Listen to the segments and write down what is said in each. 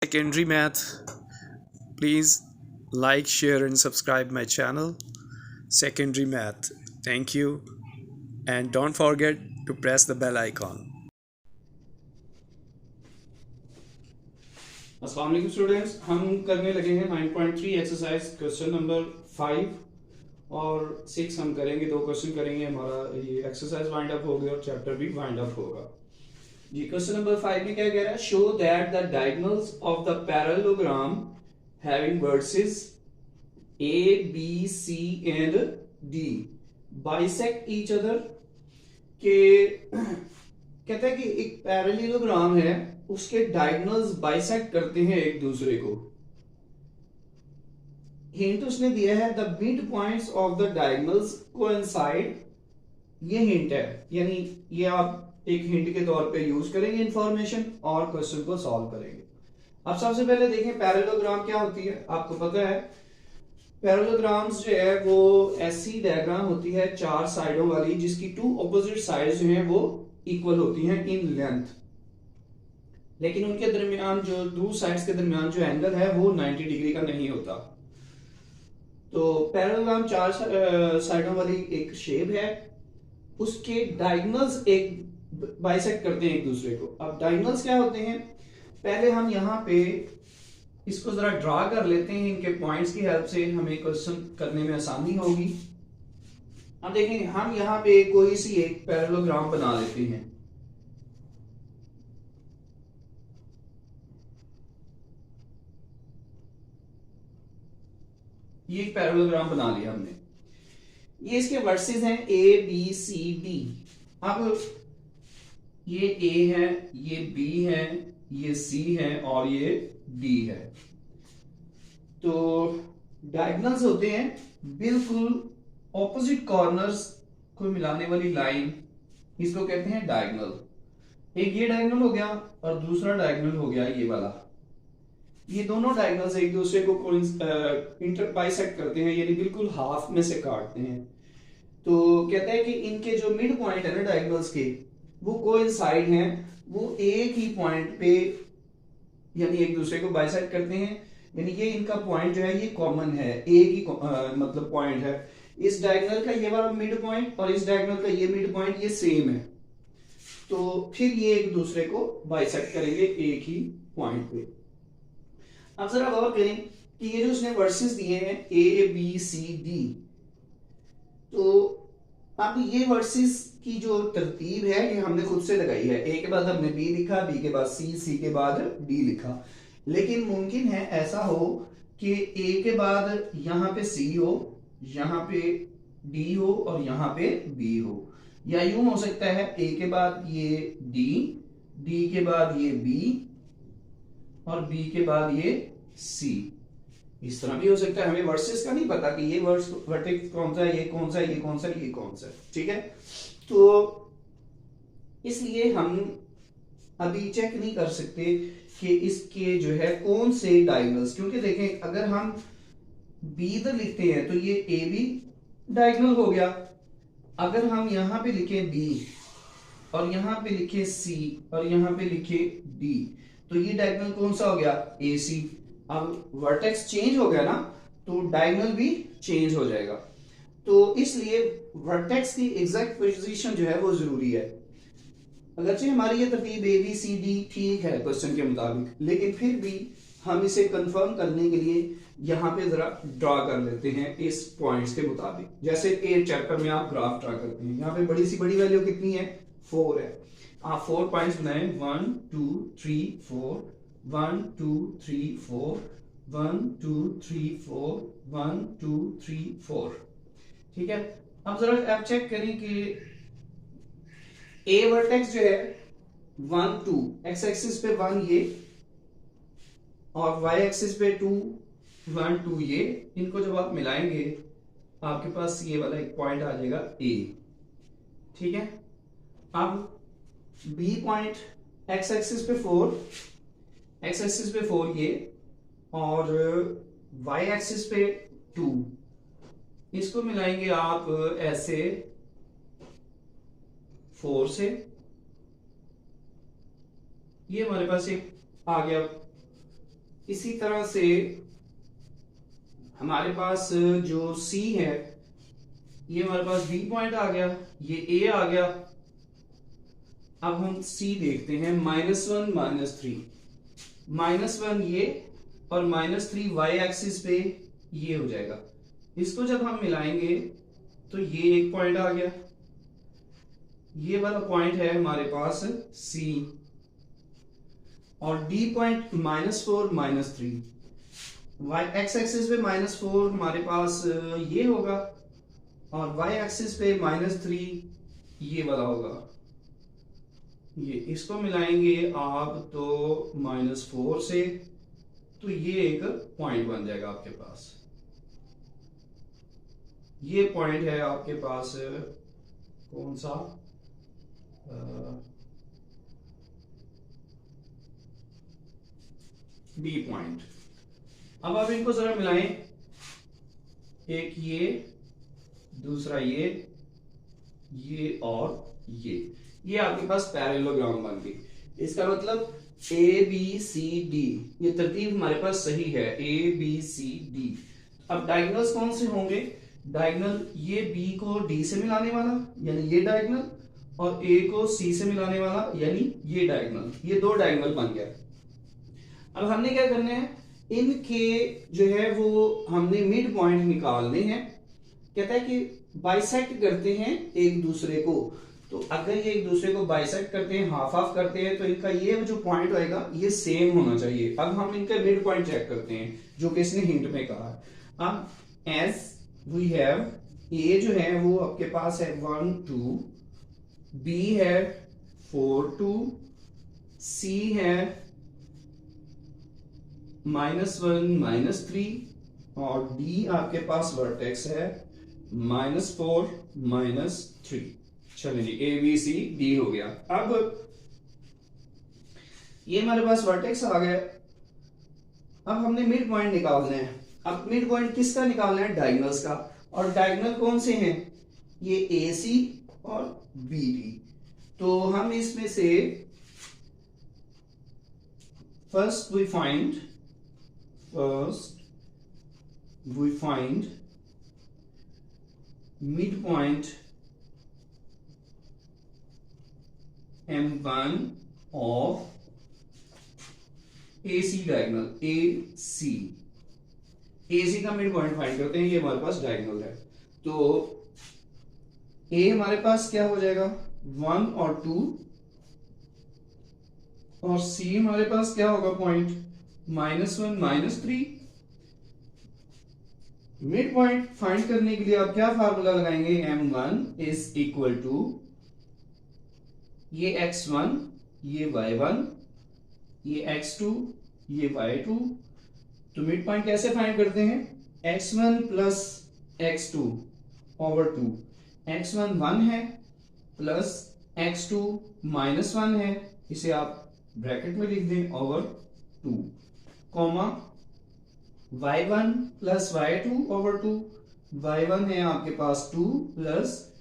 Secondary math. Please like, share, and subscribe my channel, Secondary Math. Thank you, and don't forget to press the bell icon. अस्सलाम वालेकुम students, हम करने लगे हैं 9.3 exercise question number 5 और 6 हम करेंगे। 2 क्वेश्चन करेंगे, हमारा ये एक्सरसाइज वाइंड अप होगी और चैप्टर भी वाइंड अप होगा। जी, क्वेश्चन नंबर 5 में क्या कह रहा है? Show that the diagonals of the parallelogram having vertices A B C and D bisect each other. के कहता है कि एक पैरेललोग्राम है, उसके डायगोनल्स बाइसेक्ट करते हैं एक दूसरे को। हिंट उसने दिया है the mid points of the diagonals coincide. ये हिंट है, यानी ये आप एक हिंट के तौर पे यूज करेंगे इंफॉर्मेशन और क्वेश्चन को सॉल्व करेंगे। अब सबसे पहले देखें पैरेललोग्राम क्या होती है। आपको पता है पैरेललोग्राम्स जो है वो ऐसी डायग्राम होती है 4 साइडों वाली, जिसकी 2 ऑपोजिट साइड्स जो हैं वो इक्वल होती हैं इन लेंथ, लेकिन उनके दरमियान जो 2 साइड्स के दरमियान जो एंगल है वो 90 डिग्री का नहीं होता। तो पैरेललोग्राम 4 साइडों वाली एक शेप है, उसके डायगोनल्स एक बाइसेक्ट करते हैं एक दूसरे को। अब डायगोनल्स क्या होते हैं, पहले हम यहाँ पे इसको जरा ड्रा कर लेते हैं, इनके पॉइंट्स की हेल्प से हमें क्वेश्चन करने में आसानी होगी। अब देखें, हम यहाँ पे कोई सी एक पैरेललोग्राम बना लेते हैं। ये एक पैरेललोग्राम बना लिया हमने। ये इसके वर्सेस हैं ए बी सी डी। अब ये ए है, ये बी है, ये सी है और ये डी है। तो डायगोनल्स होते हैं बिल्कुल ऑपोजिट कॉर्नर्स को मिलाने वाली लाइन, इसको कहते हैं डायगोनल। एक ये डायगोनल हो गया और दूसरा डायगोनल हो गया ये वाला। ये दोनों डायगोनल्स एक दूसरे को इंटर बाइसेक्ट करते हैं, यानी बिल्कुल हाफ में से काटते हैं। तो कहता है कि इनके जो मिड पॉइंट है ना डायगोनल्स के, वो कोइंसाइड हैं, वो एक ही पॉइंट पे यानी एक दूसरे को बाइसेक्ट करते हैं। यानी ये इनका पॉइंट जो है ये कॉमन है, एक ही मतलब पॉइंट है। इस डायगोनल का ये वाला मिड पॉइंट और इस डायगोनल का ये मिड पॉइंट ये सेम है, तो फिर ये एक दूसरे को बाइसेक्ट करेंगे एक ही पॉइंट पे। अब जरा गौर करें कि ये जो उसने वर्सेस दिए हैं ए बी सी डी, तो अब ये वर्सेस की जो तरतीब है ये हमने खुद से लगाई है। ए के बाद हमने बी लिखा, बी के बाद सी, सी के बाद डी लिखा। लेकिन मुमकिन है ऐसा हो कि ए के बाद यहां पे सी हो, यहां पे डी हो और यहां पे बी हो, या यूं हो सकता है ए के बाद ये डी, डी के बाद ये बी और बी के बाद ये सी। इस तरह भी हो सकता है। हमें वर्सेस का नहीं पता कि ये वर्टेक्स कौन सा है, ये कौन सा है, ये कौन सा है, ये कौन सा है। ठीक है, तो इसलिए हम अभी चेक नहीं कर सकते कि इसके जो है कौन से डायगोनल्स, क्योंकि देखें अगर हम बी इधर लिखते हैं तो ये ए बी डायगोनल हो गया। अगर हम यहां पे लिखे बी और यहां पे लिखे सी और यहां पे लिखे डी, तो ये डायगोनल कौन सा हो गया? ए सी। अब वर्टेक्स चेंज हो गया ना, तो डायगोनल भी चेंज हो जाएगा। तो इसलिए वर्टेक्स की एग्जैक्ट पोजीशन जो है वो जरूरी है। अगरचे हमारी ये तरतीब ए बी सी डी ठीक है क्वेश्चन के मुताबिक, लेकिन फिर भी हम इसे कंफर्म करने के लिए यहां पे जरा ड्रा कर लेते हैं इस पॉइंट्स के मुताबिक। जैसे ए चैप्टर में आप ग्राफ ड्रा करते हैं, यहाँ पे बड़ी सी बड़ी वैल्यू कितनी है? 4 है। आप 4 पॉइंट्स बनाए, 1 2 3 4, 1 2 3 4, 1 2 3 4, 1 2 3 4। ठीक है, अब जरा आप चेक करें कि ए वर्टेक्स जो है 1 2, एक्स एक्सिस पे 1 ये और वाई एक्सिस पे 2 1 2 ये, इनको जब आप मिलाएंगे आपके पास ये वाला एक पॉइंट आ जाएगा ए। ठीक है, अब बी पॉइंट एक्स एक्सिस पे 4, एक्स एक्सिस पे 4 ये और वाई एक्सिस पे 2, इसको मिलाएंगे आप ऐसे 4 से, ये हमारे पास एक आ गया इसी तरह से हमारे पास जो C है, ये हमारे पास B पॉइंट आ गया, ये A आ गया। अब हम C देखते हैं, -1 -3, -1 ये और -3 y एक्सिस पे ये हो जाएगा। इसको जब हम मिलाएंगे तो ये एक पॉइंट आ गया, ये वाला पॉइंट है हमारे पास C, और D point -4 -3, y x axis पे -4 हमारे पास ये होगा, और y एक्सिस पे -3 ये वाला होगा। ये इसको मिलाएंगे आप तो -4 से, तो ये एक पॉइंट बन जाएगा आपके पास। ये पॉइंट है आपके पास कौन सा, डी पॉइंट। अब आप इनको जरा मिलाएं, एक ये, दूसरा ये और ये आपके पास पैरेललोग्राम बन गई। इसका मतलब ए बी सी डी, ये तरतीब हमारे पास सही है, ए बी सी डी। अब डायगोनल्स कौन से होंगे? डायगोनल ये बी को डी से मिलाने वाला यानी ये डायगोनल, और ए को सी से मिलाने वाला यानी ये डायगोनल, ये दो डायगोनल बन गया। अब हमने क्या करना है, इनके जो है वो हमने मिड पॉइंट निकालने हैं। कहता है कि बाइसेक्ट करते हैं एक दूसरे को, तो अगर ये एक दूसरे को बाइसेक्ट करते हैं, हाफ हाफ करते हैं, तो इनका ये जो पॉइंट होएगा ये सेम होना चाहिए। अब हम इनका मिड पॉइंट चेक करते हैं, जो कि इसने हिंट में कहा है। अब एस वी हैव, ए जो है वो आपके पास है 1 2, बी है 4 2, सी है -1 -3, और डी आपके पास वर्टेक्स है -4 -3। चलिए जी, ए बी सी डी हो गया। अब ये हमारे पास वर्टेक्स आ गए। अब हमने मिड पॉइंट निकालना है। अब मिड पॉइंट किसका निकालना है? डायगोनल्स का। और डायगोनल कौन से हैं? ये ए सी और बी डी। तो हम इसमें से first we find mid point M1 of AC diagonal, AC का मिड पॉइंट फाइंड करते हैं। ये हमारे पास डायगोनल है, तो A हमारे पास क्या हो जाएगा 1 और 2, और C हमारे पास क्या होगा पॉइंट -1 -3। मिड पॉइंट फाइंड करने के लिए आप क्या फार्मूला लगाएंगे? M1 इज इक्वल टू ये x1, ये y1, ये x2, ये y2। तो मिड पॉइंट कैसे फाइंड करते हैं? x1 plus x2 over 2, x1 1 है प्लस x2 -1 है, इसे आप ब्रैकेट में लिख दें over 2, comma y1 plus y2 over 2, y1 है आपके पास 2 प्लस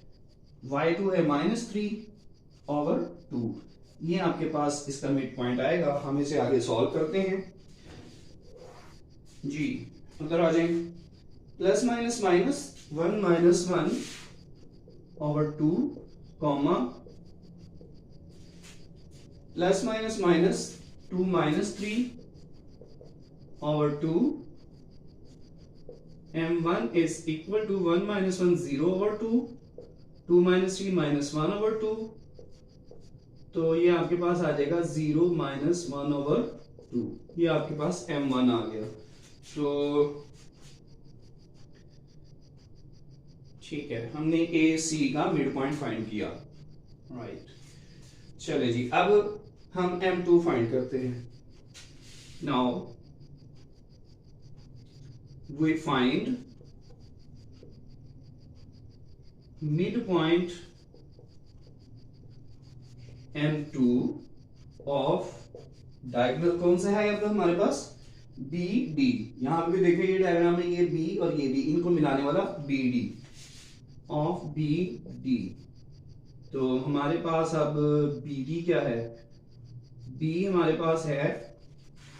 y2 है -3 ओवर 2। ये आपके पास इसका मिड पॉइंट आएगा। हम इसे आगे सॉल्व करते हैं जी। उधर आ जाएं, plus minus minus 1 -1 over 2, comma plus minus minus 2 -3 over 2, M1 is equal to 1 -1 0 over 2, 2 -3 -1 over 2। तो ये आपके पास आ जाएगा 0 -1 over 2। ये आपके पास M1 आ गया। तो ठीक है, हमने ए सी का मिड पॉइंट फाइंड किया, राइट। चले जी, अब हम M2 फाइंड करते हैं। Now we find midpoint M2 of diagonal कौन सा है अब हमारे पास? B D. यहां पे भी देखिए ये डायग्राम में ये बी और ये डी, इनको मिलाने वाला B D of B D. तो हमारे पास अब बी डी क्या है? बी हमारे पास है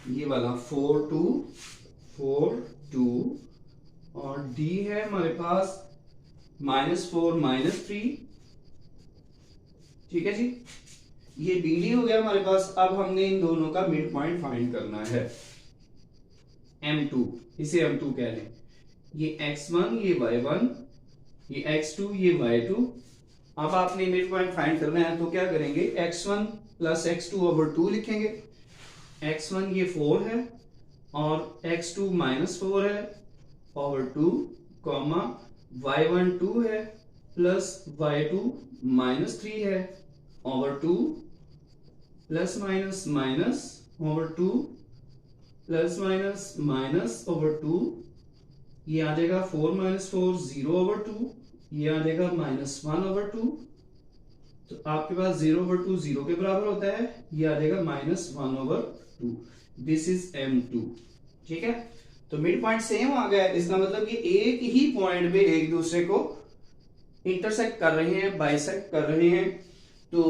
ये वाला 4 2 और D है हमारे पास -4 -3। ठीक है जी, ये BD हो गया हमारे पास। अब हमने इन दोनों का मिड पॉइंट फाइंड करना है, M2, इसे M2 कह लें। ये X1 ये Y1 ये X2 ये Y2। अब आपने मिड पॉइंट फाइंड करना है तो क्या करेंगे, X1 प्लस X2/2 लिखेंगे। X1 ये 4 है और X2 -4 है ओवर 2 कॉमा Y1 2 है प्लस Y2 -3 है over 2 plus minus minus over 2 plus minus minus over 2। ये आ जाएगा 4 - 4 0/2। ये आ जाएगा -1/2। तो आपके पास 0/2 0 के बराबर होता है। ये आ जाएगा -1/2। This is M2। ठीक है, तो मिड पॉइंट सेम आ गया है। इसका मतलब कि एक ही पॉइंट पे एक दूसरे को इंटरसेक्ट कर रहे हैं, बाइसेक्ट कर रहे हैं। तो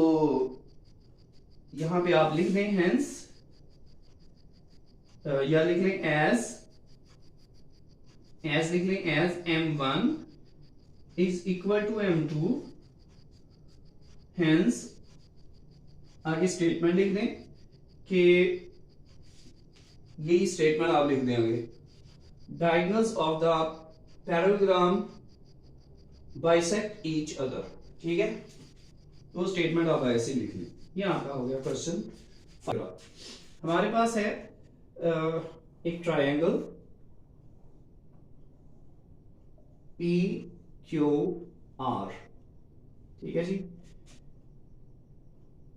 यहां पे आप लिख दें हेंस, या लिख लें एज लिख लें as M1 is equal to M2। Hence आगे स्टेटमेंट लिख दें कि यही स्टेटमेंट आप लिख देंगे, diagonals of the parallelogram bisect each other. ठीक है, तो स्टेटमेंट आप ऐसे लिख लें। ये आपका हो गया क्वेश्चन। हमारे पास है एक ट्रायंगल PQR। ठीक है जी,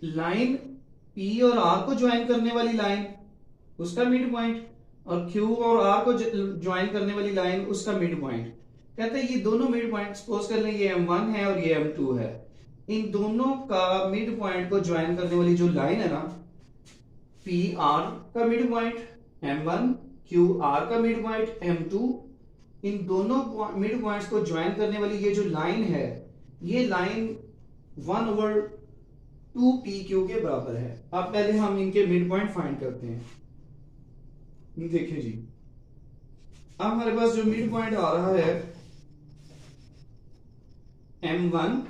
लाइन P और R को ज्वाइन करने वाली लाइन उसका मिड पॉइंट और Q और R को ज्वाइन करने वाली लाइन उसका मिड पॉइंट। कहते हैं ये दोनों मिड पॉइंट, सपोज कर लें ये M1 है और ये M2 है। इन दोनों का मिड पॉइंट को ज्वाइन करने वाली जो लाइन है ना, PR का मिड पॉइंट M1, QR का मिड पॉइंट M2, इन दोनों मिड पॉइंट्स को ज्वाइन करने वाली ये जो लाइन है, ये लाइन 1/2 PQ के बराबर है। अब पहले हम इनके मिड पॉइंट फाइंड करते हैं। देखिए जी, अब हमारे पास जो मिड पॉइंट आ रहा है M1,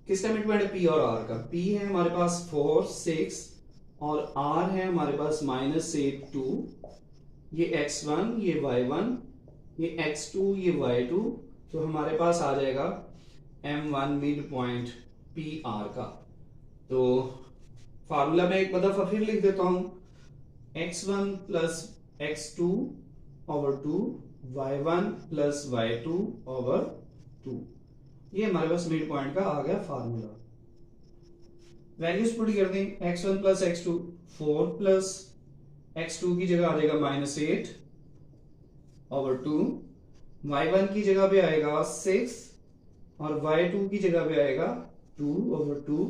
किसका मिड पॉइंट है, P और R का। P है हमारे पास 4 6 और R है हमारे पास -8 2। ये X1 ये Y1 ये X2 ये Y2। तो हमारे पास आ जाएगा M1 मिड पॉइंट PR का। तो फार्मूला में एक दफा फिर लिख देता हूं, X1 plus X2/2 Y1 plus Y2/2। ये हमारे पास मिड पॉइंट का आ गया फार्मूला। वैल्यूज पुट कर दें, X1 plus X2 4 plus X2 की जगह आ जाएगा -8/2। Y1 की जगह पे आएगा 6 और Y2 की जगह पे आएगा 2/2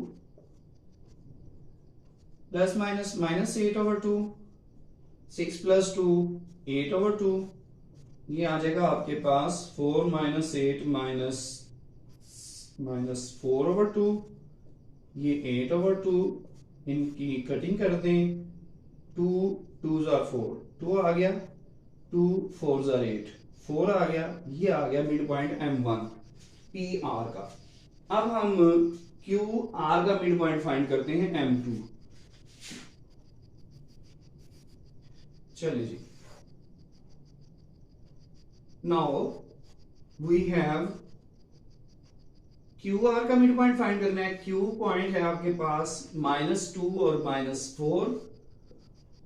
प्लस माइनस -8/2। 6 + 2 8/2। ये आ जाएगा आपके पास 4 - 8 -4/2। ये 8/2। इनकी कटिंग कर दें, 2 2s are 4, 2 आ गया, 2 4s are 8, 4 आ गया। ये आ गया मिड पॉइंट M1 PR का। अब हम QR का मिड पॉइंट फाइंड करते हैं M2। चलिए जी, नाउ वी हैव QR का मिड पॉइंट फाइंड करना है। Q पॉइंट है आपके पास -2 और -4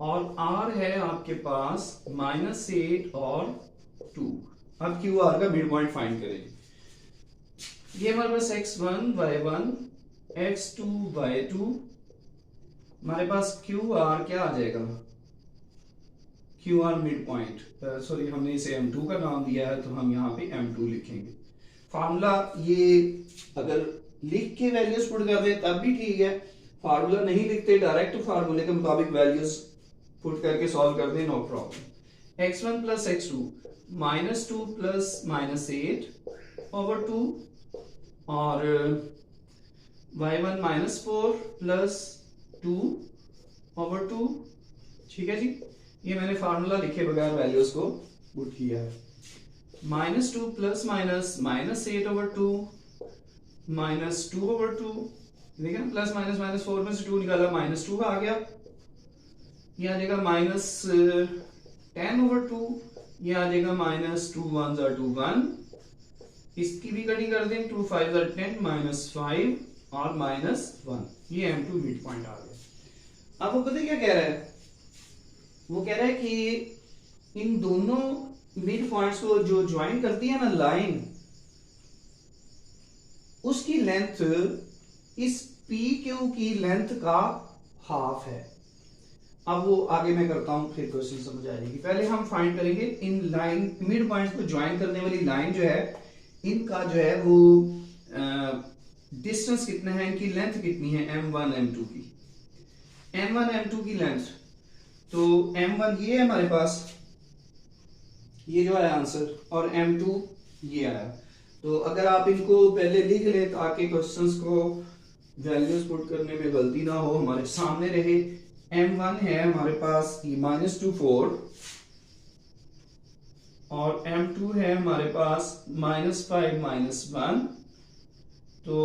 और R है आपके पास -8 और 2। अब QR का मिड पॉइंट फाइंड करेंगे। ये हमारे पास X1 Y1 X2 Y2। हमारे पास QR क्या आ जाएगा, QR मिड पॉइंट, सॉरी हमने इसे M2 का नाम दिया है तो हम यहाँ पे M2 लिखेंगे। फार्मूला ये अगर लिख के वैल्यूज पुट कर दे तब भी ठीक है, फार्मूला नहीं लिखते डायरेक्ट फार्मूले के मुताबिक वैल्यूज पुट करके सॉल्व कर दें, no problem. X1 plus X2 -2 plus -8/2 और Y1 -4 प्लस 2 ओवर 2, ठीक है जी। ये मैंने फार्मूला लिखे बगैर वैल्यूज को पुट किया है। -2 प्लस माइनस -8/2 -2/2, देखिए ना, प्लस माइनस -4 में से 2 निकाला, -2 आ गया। ये आ जाएगा -10/2, ये आ जाएगा -2 1 2 1, इसकी भी कटिंग कर दें, 2 5 10 -5 और -1, ये M2 मिड पॉइंट आ गया। अब वो पता क्या कह रहा है, वो कह रहा है कि इन दोनों मिड पॉइंट्स को जो ज्वाइन करती है ना लाइन, उसकी लेंथ इस PQ की लेंथ का हाफ है। अब वो आगे मैं करता हूं, फिर क्वेश्चन समझ आ जाएगी। पहले हम फाइंड करेंगे इन लाइन मिड पॉइंट्स को ज्वाइन करने वाली लाइन जो है, इनका जो है वो डिस्टेंस कितना है, इनकी लेंथ कितनी है, M1 M2 की। M1 M2 की लेंथ, तो M1 ये है हमारे पास, ये जो है आंसर, और M2 ये आया। तो अगर आप इनको पहले लिख ले ताकि क्वेश्चंस को वैल्यूज पुट करने में गलती ना हो, हमारे सामने रहे। M1 है हमारे पास -2 4, और M2 है हमारे पास -5 -1। तो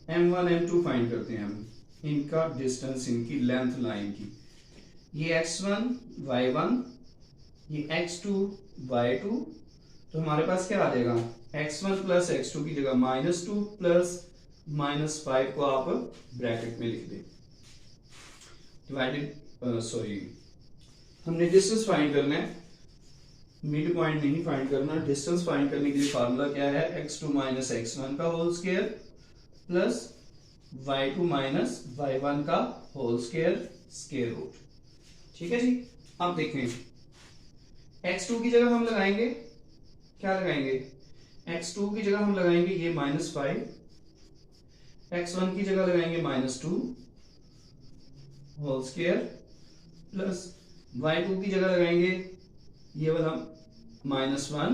M1 M2 फाइंड करते हैं हम, इनका डिस्टेंस, इनकी लेंथ लाइन की। ये X1 Y1, ये X2 Y2, तो हमारे पास क्या आ जाएगा, X1 प्लस X2 की जगह -2 प्लस -5 को आप ब्रैकेट में लिख दें, डिवाइडेड, सॉरी, हमने डिस्टेंस फाइंड करना है, मिड पॉइंट नहीं फाइंड करना। डिस्टेंस फाइंड करने के लिए फार्मूला क्या है, x2 माइनस x1 का whole square plus y2 minus y1 का होल स्क्वायर, स्क्वायर रूट, ठीक है जी। अब देखें, x2 की जगह हम लगाएंगे, क्या लगाएंगे, x2 की जगह हम लगाएंगे ये -5, x1 की जगह लगाएंगे -2 होल स्क्वायर प्लस y2 की जगह लगाएंगे ये वाला -1,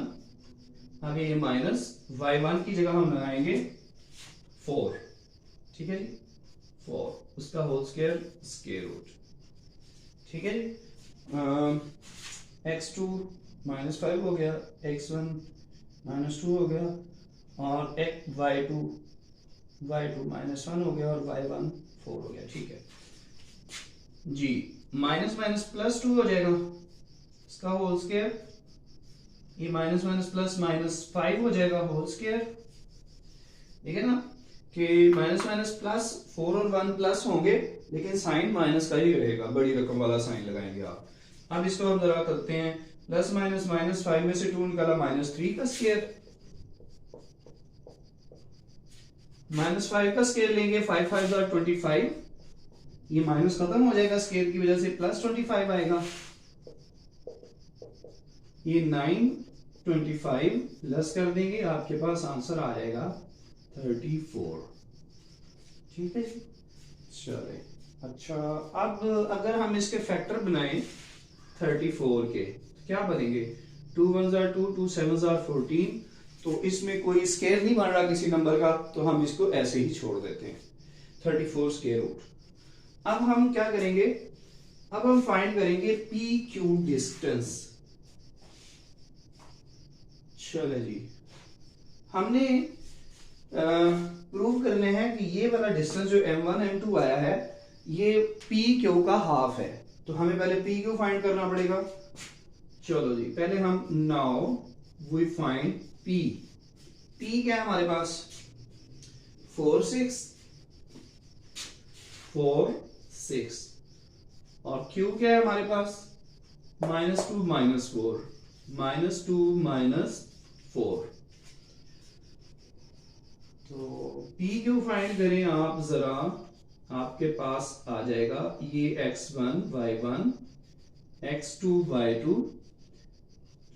आगे ये माइनस, y1 की जगह हम लगाएंगे 4, ठीक है जी, 4, उसका होल स्क्वायर, स्क्वायर रूट, ठीक है जी। x2 -5 हो गया, x1 -2 हो गया, और y2 -1 हो गया, और y1 4 हो गया, ठीक है जी। माइनस माइनस प्लस 2 हो जाएगा, इसका होल स्क्वायर, ये माइनस माइनस प्लस -5 हो जाएगा होल स्क्वायर, ठीक है ना, कि माइनस माइनस प्लस 4 और 1 प्लस होंगे, लेकिन साइन माइनस का ही रहेगा, बड़ी रकम वाला साइन लगाएंगे आप। अब इसको हम जरा करते हैं, प्लस माइनस -5 में से 2 निकाला, -3 का स्क्वायर, -5 का स्क्वायर लेंगे, 5 5 25, ये माइनस खत्म हो जाएगा स्क्वायर की वजह से, प्लस 25 आएगा, ये 9 25 प्लस कर देंगे, आपके पास आंसर आ जाएगा 34, ठीक है जी। चले, अच्छा, अब अगर हम इसके फैक्टर बनाएं 34 के, तो क्या बनेंगे, 2 1 2, 2 7 14, तो इसमें कोई स्क्वायर नहीं बन रहा किसी नंबर का, तो हम इसको ऐसे ही छोड़ देते हैं, 34 स्क्वायर रूट। अब हम क्या करेंगे, अब हम फाइंड करेंगे PQ डिस्टेंस। चलो जी, हमने प्रूव करने हैं कि ये वाला डिस्टेंस जो M1 M2 आया है, ये PQ का हाफ है, तो हमें पहले PQ फाइंड करना पड़ेगा। चलो जी, पहले हम नाउ वी फाइंड P क्या है हमारे पास, 4 6 4 6, और Q क्या है हमारे पास, -2 -4, -2 -4, तो PQ फाइंड करें आप जरा, आपके पास आ जाएगा ये x1 y1 x2 y2,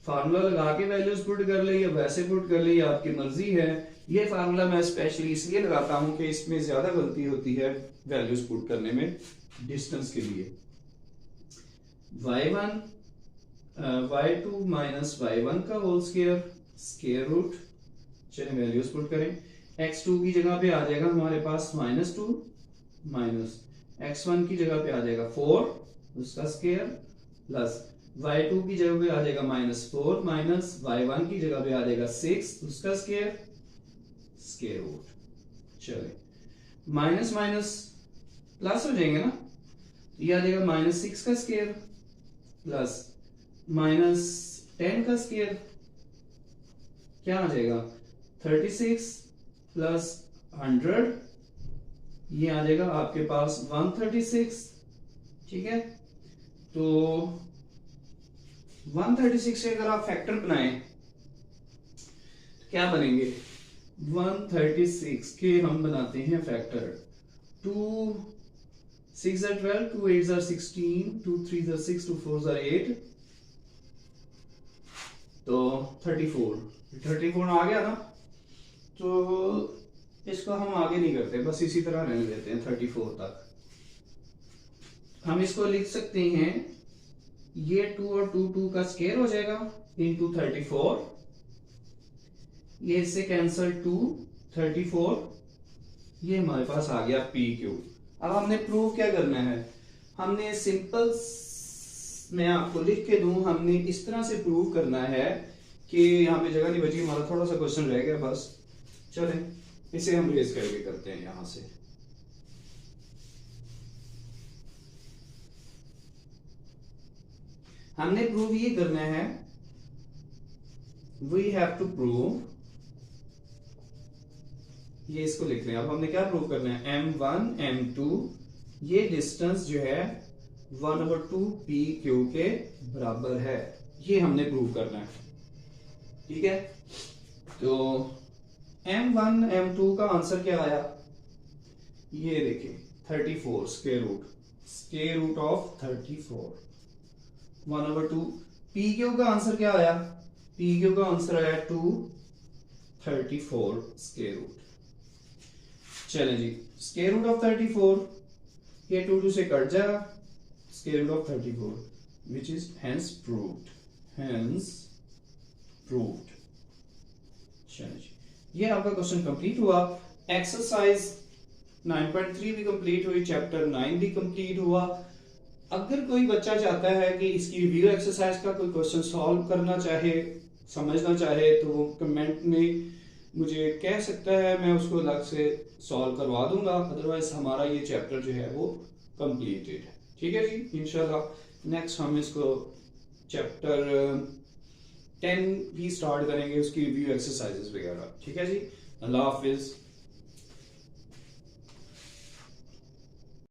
formula लगा के वैल्यूज पुट कर ले या वैसे पुट कर ले, आपकी मर्जी है। ये फार्मूला मैं स्पेशली इसलिए लगाता हूं कि इसमें ज्यादा गलती होती है वैल्यूज पुट करने में, डिस्टेंस के लिए। y1 y2 माइनस y1 का होल स्क्वायर, स्क्वायर रूट, चलिए वैल्यूज पुट करें, x2 की जगह पे आ जाएगा हमारे पास -2 माइनस x1 की जगह पे आ जाएगा 4 उसका स्क्वायर प्लस y2 की जगह पे आ जाएगा -4 माइनस y1 की जगह पे आ जाएगा 6 उसका स्क्वायर स्क्वायर रूट। चले माइनस माइनस प्लस हो जाएंगे ना, ये आ जाएगा -6 का स्क्वायर प्लस -10 का स्क्वायर क्या आ जाएगा 36 प्लस 100 ये आ जाएगा आपके पास 136। ठीक है, तो 136 से अगर आप फैक्टर बनाएं तो क्या बनेंगे 136 के हम बनाते हैं factor 2 6 are 12 2 8 are 16 2 3 are 6 2 4 are 8 तो 34 आ गया ना, तो इसको हम आगे नहीं करते, बस इसी तरह रहने देते हैं 34 तक। हम इसको लिख सकते हैं ये 2 और 2 का स्क्वायर हो जाएगा इंटू 34, ये इससे कैंसल 2 34, ये हमारे पास आ गया PQ। अब हमने प्रूव क्या करना है, हमने सिंपल मैं आपको लिख के दूं, हमने इस तरह से प्रूव करना है कि यहाँ पे जगह नहीं बची, हमारा थोड़ा सा क्वेश्चन रह गया बस। चलें इसे हम रेज करके करते हैं यहां से। हमने प्रूव ये करना है, वी हैव टू प्रूव, ये इसको लिख लें। अब हमने क्या प्रूव करना है m1 m2 ये डिस्टेंस जो है 1/2 PQ के बराबर है, ये हमने प्रूव करना है। ठीक है, तो m1 m2 का आंसर क्या आया, ये देखिए 34 स्क्वायर रूट ऑफ 34 1/2। PQ का आंसर क्या आया, PQ का आंसर आया 234 स्क्वायर रूट। चलें जी, स्क्वायर रूट ऑफ 34 ये 2 से कट जाएगा, square root of 34 which is hence proved. चलें जी, ये आपका क्वेश्चन कंप्लीट हुआ। एक्सरसाइज 9.3 भी कंप्लीट हुई, चैप्टर 9 भी कंप्लीट हुआ। अगर कोई बच्चा चाहता है कि इसकी रिव्यू एक्सरसाइज का कोई क्वेश्चन सॉल्व करना चाहे, समझना चाहे, तो वो कमेंट में मुझे कह सकता है, मैं उसको अलग से सॉल्व करवा दूंगा। अदरवाइज हमारा ये चैप्टर जो है वो कंप्लीटेड है। ठीक है जी, इंशाल्लाह नेक्स्ट हम इसको चैप्टर 10 भी स्टार्ट करेंगे, उसकी रिव्यू एक्सरसाइजेस वगैरह। ठीक है जी, अल्लाह हाफिज।